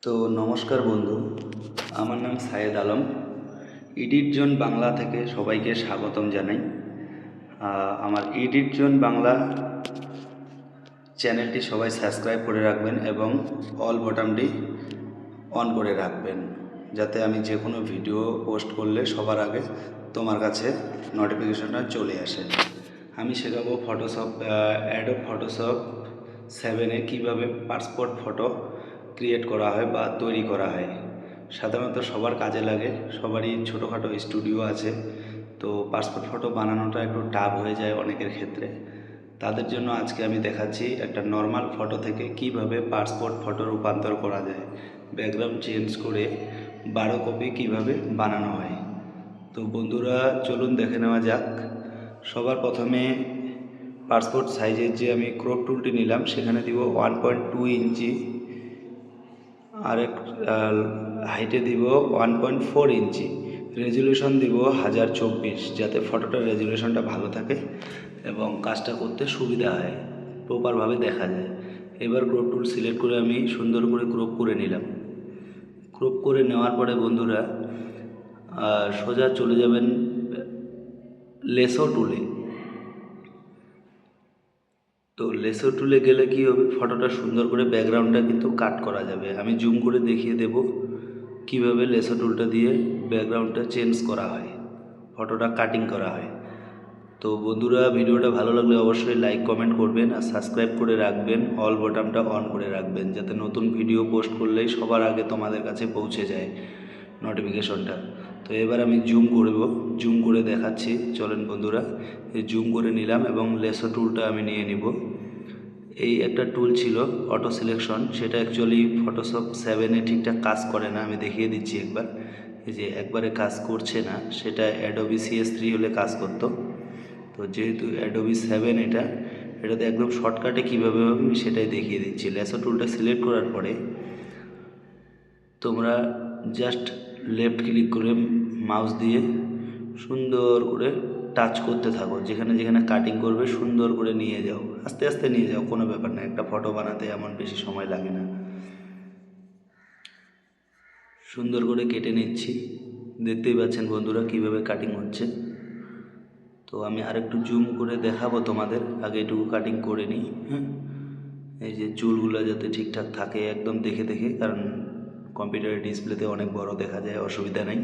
তো নমস্কার বন্ধু, আমার নাম সায়েদ আলম। এডিট জোন বাংলা থেকে সবাইকে স্বাগতম জানাই। আমার এডিট জোন বাংলা চ্যানেলটি সবাই সাবস্ক্রাইব করে রাখবেন এবং অল বাটনটি অন করে রাখবেন, যাতে আমি যে কোনো ভিডিও পোস্ট করলে সবার আগে তোমার কাছে নোটিফিকেশনটা চলে আসে। আমি শেখাবো অ্যাডোব ফটোশপ 7-এ কীভাবে পাসপোর্ট ফটো ক্রিয়েট করা হয় বা তৈরি করা হয়। সাধারণত সবার কাজে লাগে, সবারই ছোটোখাটো স্টুডিও আছে, তো পাসপোর্ট ফটো বানানোটা একটু টাফ হয়ে যায় অনেকের ক্ষেত্রে। তাদের জন্য আজকে আমি দেখাচ্ছি একটা নর্মাল ফটো থেকে কিভাবে পাসপোর্ট ফটো রূপান্তর করা যায়, ব্যাকগ্রাউন্ড চেঞ্জ করে 12 কপি কিভাবে বানানো হয়। তো বন্ধুরা চলুন দেখে নেওয়া যাক। সবার প্রথমে পাসপোর্ট সাইজের যে আমি ক্রপ টুলটি নিলাম সেখানে দিব 1.2 ইঞ্চি, আরেক হাইটে দিব 1.4 ইঞ্চি, রেজুলেশন দিব 1024, যাতে ফটোটার রেজুলেশনটা ভালো থাকে এবং কাজটা করতে সুবিধা হয়, প্রপারভাবে দেখা যায়। এবার ক্রপ টুল সিলেক্ট করে আমি সুন্দর করে ক্রপ করে নিলাম। ক্রপ করে নেওয়ার পরে বন্ধুরা সোজা চলে যাবেন লেসো টুলে। তো লেসো টুলে গেলে কি হবে, ফটোটা সুন্দর করে ব্যাকগ্রাউন্ডটা কিন্তু কাট করা যাবে। আমি জুম করে দেখিয়ে দেব কিভাবে লেসো টুলটা দিয়ে ব্যাকগ্রাউন্ডটা চেঞ্জ করা হয়, ফটোটা কাটিং করা হয়। তো বন্ধুরা ভিডিওটা ভালো লাগলে অবশ্যই লাইক কমেন্ট করবেন আর সাবস্ক্রাইব করে রাখবেন, অল বাটনটা অন করে রাখবেন, যাতে নতুন ভিডিও পোস্ট করলেই সবার আগে তোমাদের কাছে পৌঁছে যায় নোটিফিকেশনটা। তো এবার আমি জুম করব, জুম করে দেখাচ্ছি। চলেন বন্ধুরা, এই জুম করে নিলাম এবং লেসো টুলটা আমি নিয়ে নিব। এই একটা টুল ছিল অটো সিলেকশন, সেটা অ্যাকচুয়ালি ফটোশপ 7-এ ঠিকঠাক কাজ করে না। আমি দেখিয়ে দিচ্ছি একবার, এই যে একবারে কাজ করছে না, সেটা অ্যাডোবি CS3 হলে কাজ করতো। তো যেহেতু অ্যাডোবি 7 এটাতে একদম শর্টকাটে কীভাবে হবে আমি সেটাই দেখিয়ে দিচ্ছি। লেসো টুলটা সিলেক্ট করার পরে তোমরা জাস্ট লেফট ক্লিক করে মাউস দিয়ে সুন্দর করে টাচ করতে থাকো, যেখানে যেখানে কাটিং করবে সুন্দর করে নিয়ে যাও, আস্তে আস্তে নিয়ে যাও, কোনো ব্যাপার না, একটা ফটো বানাতে এমন বেশি সময় লাগে না। সুন্দর করে কেটে নিচ্ছি, দেখতেই পাচ্ছেন বন্ধুরা কীভাবে কাটিং হচ্ছে। তো আমি আরেকটু জুম করে দেখাবো তোমাদের, আগে এটুকু কাটিং করে নিই। হ্যাঁ, এই যে চুলগুলো যাতে ঠিকঠাক থাকে একদম দেখে দেখে, কারণ কম্পিউটারের ডিসপ্লেতে অনেক বড় দেখা যায়, অসুবিধা নেই,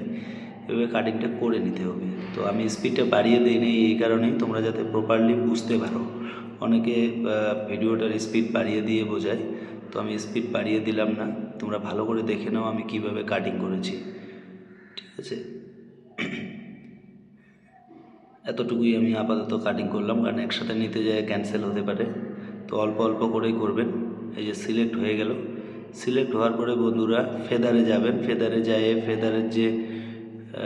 এভাবে কাটিংটা করে নিতে হবে। তো আমি স্পিডটা বাড়িয়ে দিই নি এই কারণেই, তোমরা যাতে প্রপারলি বুঝতে পারো। অনেকে ভিডিওটার স্পিড বাড়িয়ে দিয়ে বোঝায়, তো আমি স্পিড বাড়িয়ে দিলাম না, তোমরা ভালো করে দেখে নাও আমি কিভাবে কাটিং করেছি। ঠিক আছে, এতটুকুই আমি আপাতত কাটিং করলাম, কারণ একসাথে নিতে যায় ক্যান্সেল হতে পারে। তো অল্প অল্প করেই করবেন। এই যে সিলেক্ট হয়ে গেল, সিলেক্ট হওয়ার পরে বন্ধুরা ফেদারে যাবেন, ফেদারে যেয়ে ফেদারের যে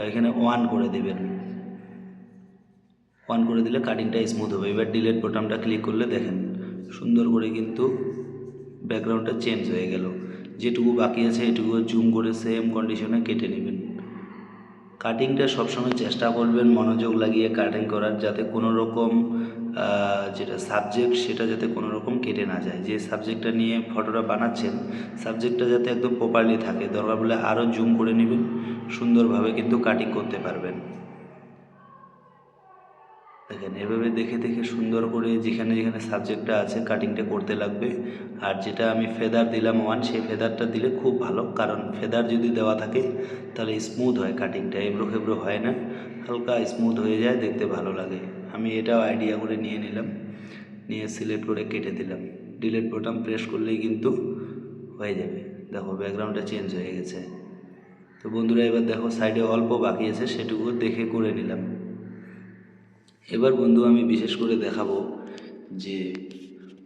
এখানে 1 করে দেবেন, 1 করে দিলে কাটিংটা স্মুথ হবে। এবার ডিলিট বোতামটা ক্লিক করলে দেখেন সুন্দর করে কিন্তু ব্যাকগ্রাউন্ডটা চেঞ্জ হয়ে গেল। যেটুকু বাকি আছে এটুকু জুম করে সেম কন্ডিশনে কেটে নেবেন। কাটিংটা সবসময় চেষ্টা করবেন মনোযোগ লাগিয়ে কাটিং করার, যাতে কোনো রকম যেটা সাবজেক্ট সেটা যাতে কোনো রকম কেটে না যায়। যে সাবজেক্টটা নিয়ে ফটোটা বানাচ্ছেন সাবজেক্টটা যাতে একদম প্রপারলি থাকে, দরকার পড়লে আরও জুম করে নেবেন, সুন্দরভাবে কিন্তু কাটিং করতে পারবেন। দেখেন এভাবে দেখে দেখে সুন্দর করে যেখানে যেখানে সাবজেক্টটা আছে কাটিংটা করতে লাগবে। আর যেটা আমি ফেদার দিলাম 1, সেই ফেদারটা দিলে খুব ভালো, কারণ ফেদার যদি দেওয়া থাকে তাহলে স্মুথ হয় কাটিংটা, এবড়ো খেবড়ো হয় না, হালকা স্মুথ হয়ে যায়, দেখতে ভালো লাগে। আমি এটাও আইডিয়া করে নিয়ে নিলাম, নিয়ে সিলেক্ট করে কেটে দিলাম। ডিলিট বোতাম প্রেস করলেই কিন্তু হয়ে যাবে। দেখো ব্যাকগ্রাউন্ডটা চেঞ্জ হয়ে গেছে। তো বন্ধুরা এবার দেখো সাইডে অল্প বাকি আছে, সেটুকু দেখে করে নিলাম। এবার বন্ধু আমি বিশেষ করে দেখাবো যে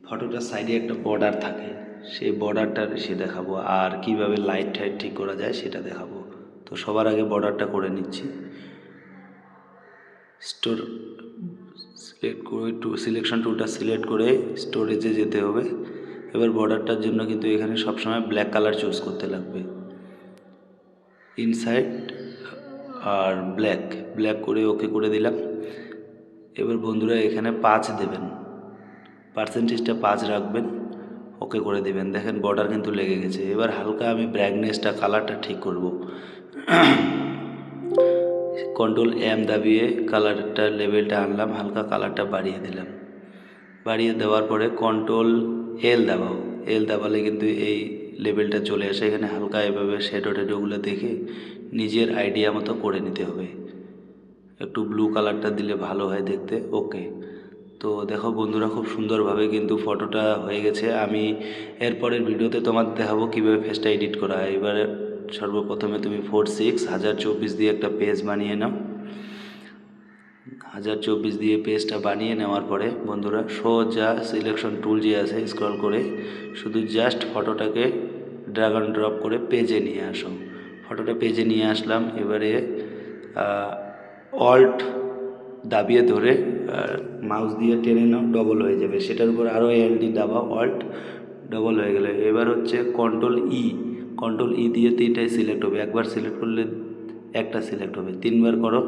ফটোটার সাইডে একটা বর্ডার থাকে, সেই বর্ডারটা সে দেখাবো, আর কিভাবে লাইট টাইট ঠিক করা যায় সেটা দেখাবো। তো সবার আগে বর্ডারটা করে নিচ্ছি। স্টোর সিলেক্ট করে সিলেকশন টুলটা সিলেক্ট করে স্টোরেজে যেতে হবে। এবার বর্ডারটার জন্য কিন্তু এখানে সবসময় ব্ল্যাক কালার চুজ করতে লাগবে, ইনসাইড আর ব্ল্যাক করে ওকে করে দিলাম। এবার বন্ধুরা এখানে 5 দেবেন, পার্সেন্টেজটা 5 রাখবেন, ওকে করে দেবেন। দেখেন বর্ডার কিন্তু লেগে গেছে। এবার হালকা আমি ব্রাইটনেসটা কালারটা ঠিক করব। কন্ট্রোল এম দাবিয়ে কালারটা লেভেলটা আনলাম, হালকা কালারটা বাড়িয়ে দিলাম। বাড়িয়ে দেওয়ার পরে কন্ট্রোল এল দাবাও। এল দাবালে কিন্তু এই লেভেলটা চলে আসে। এখানে হালকা এভাবে শ্যাডো ট্যাডোগুলো দেখে নিজের আইডিয়া মতো করে নিতে হবে। একটু ব্লু কালারটা দিলে ভালো হয় দেখতে। ওকে, তো দেখো বন্ধুরা, খুব সুন্দরভাবে কিন্তু ফটোটা হয়ে গেছে। আমি এরপরের ভিডিওতে তোমাদের দেখাবো কীভাবে ফেসটা এডিট করা হয়। এবারে সর্বপ্রথমে তুমি 4:6:1024 দিয়ে একটা পেজ বানিয়ে নাও। 1024 দিয়ে পেজটা বানিয়ে নেওয়ার পরে বন্ধুরা সোজা সিলেকশন টুল যে আছে স্ক্রল করে শুধু জাস্ট ফটোটাকে ড্র্যাগ অ্যান্ড ড্রপ করে পেজে নিয়ে আসো। ফটোটা পেজে নিয়ে আসলাম। এবারে অল্ট দাবিয়ে ধরে মাউস দিয়ে টেনে নাও, ডবল হয়ে যাবে। সেটার উপর আরও এলডি দাবাও, অল্ট, ডবল হয়ে গেলে এবার হচ্ছে কন্ট্রোল ই দিয়ে তিনটাই সিলেক্ট হবে। একবার সিলেক্ট করলে একটা সিলেক্ট হবে, তিনবার করো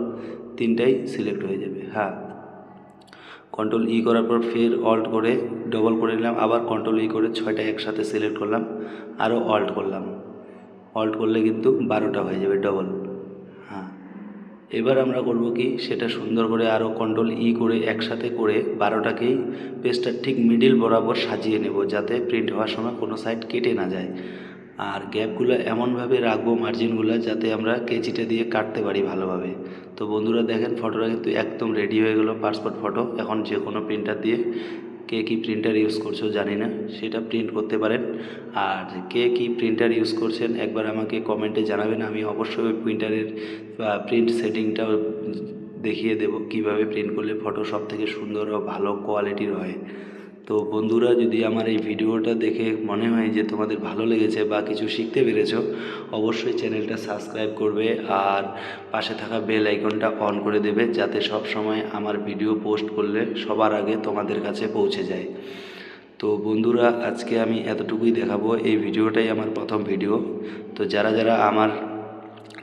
তিনটাই সিলেক্ট হয়ে যাবে। হ্যাঁ, কন্ট্রোল ই করার পর ফের অল্ট করে ডবল করে নিলাম, আবার কন্ট্রোল ই করে 6টা একসাথে সিলেক্ট করলাম, আরও অল্ট করলাম। অল্ট করলে কিন্তু 12টা হয়ে যাবে ডবল। হ্যাঁ, এবার আমরা করব কি, সেটা সুন্দর করে আরও কন্ট্রোল ই করে একসাথে করে 12টাকেই পেজটার ঠিক মিডিল বরাবর সাজিয়ে নেব, যাতে প্রিন্ট হওয়ার সময় কোনো সাইড কেটে না যায়। আর গ্যাপগুলো এমনভাবে রাখবো, মার্জিনগুলো, যাতে আমরা কেচিটা দিয়ে কাটতে পারি ভালোভাবে। তো বন্ধুরা দেখেন ফটোটা কিন্তু একদম রেডি হয়ে গেল, পাসপোর্ট ফটো। এখন যে কোনো প্রিন্টার দিয়ে, কে কী প্রিন্টার ইউজ করছো জানি না, সেটা প্রিন্ট করতে পারেন। আর কে কী প্রিন্টার ইউজ করছেন একবার আমাকে কমেন্টে জানাবেন। আমি অবশ্যই ওই প্রিন্টারের প্রিন্ট সেটিংটাও দেখিয়ে দেব, কিভাবে প্রিন্ট করলে ফটো সব থেকে সুন্দর ও ভালো কোয়ালিটির হয়। তো বন্ধুরা, যদি আমার এই ভিডিওটা দেখে মনে হয় যে তোমাদের ভালো লেগেছে বা কিছু শিখতে পেরেছো, অবশ্যই চ্যানেলটা সাবস্ক্রাইব করবে আর পাশে থাকা বেল আইকনটা অন করে দেবে, যাতে সব সময় আমার ভিডিও পোস্ট করলে সবার আগে তোমাদের কাছে পৌঁছে যায়। তো বন্ধুরা, আজকে আমি এতটুকুই দেখাবো। এই ভিডিওটাই আমার প্রথম ভিডিও। তো যারা যারা আমার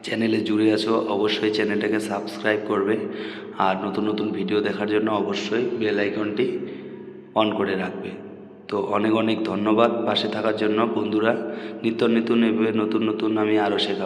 চ্যানেলে জুড়ে আছো অবশ্যই চ্যানেলটাকে সাবস্ক্রাইব করবে আর নতুন নতুন ভিডিও দেখার জন্য অবশ্যই বেল আইকনটি অন করে রাখবে। তো অনেক অনেক ধন্যবাদ পাশে থাকার জন্য বন্ধুরা। নিত্য নতুন আমি আরও শেখাবো।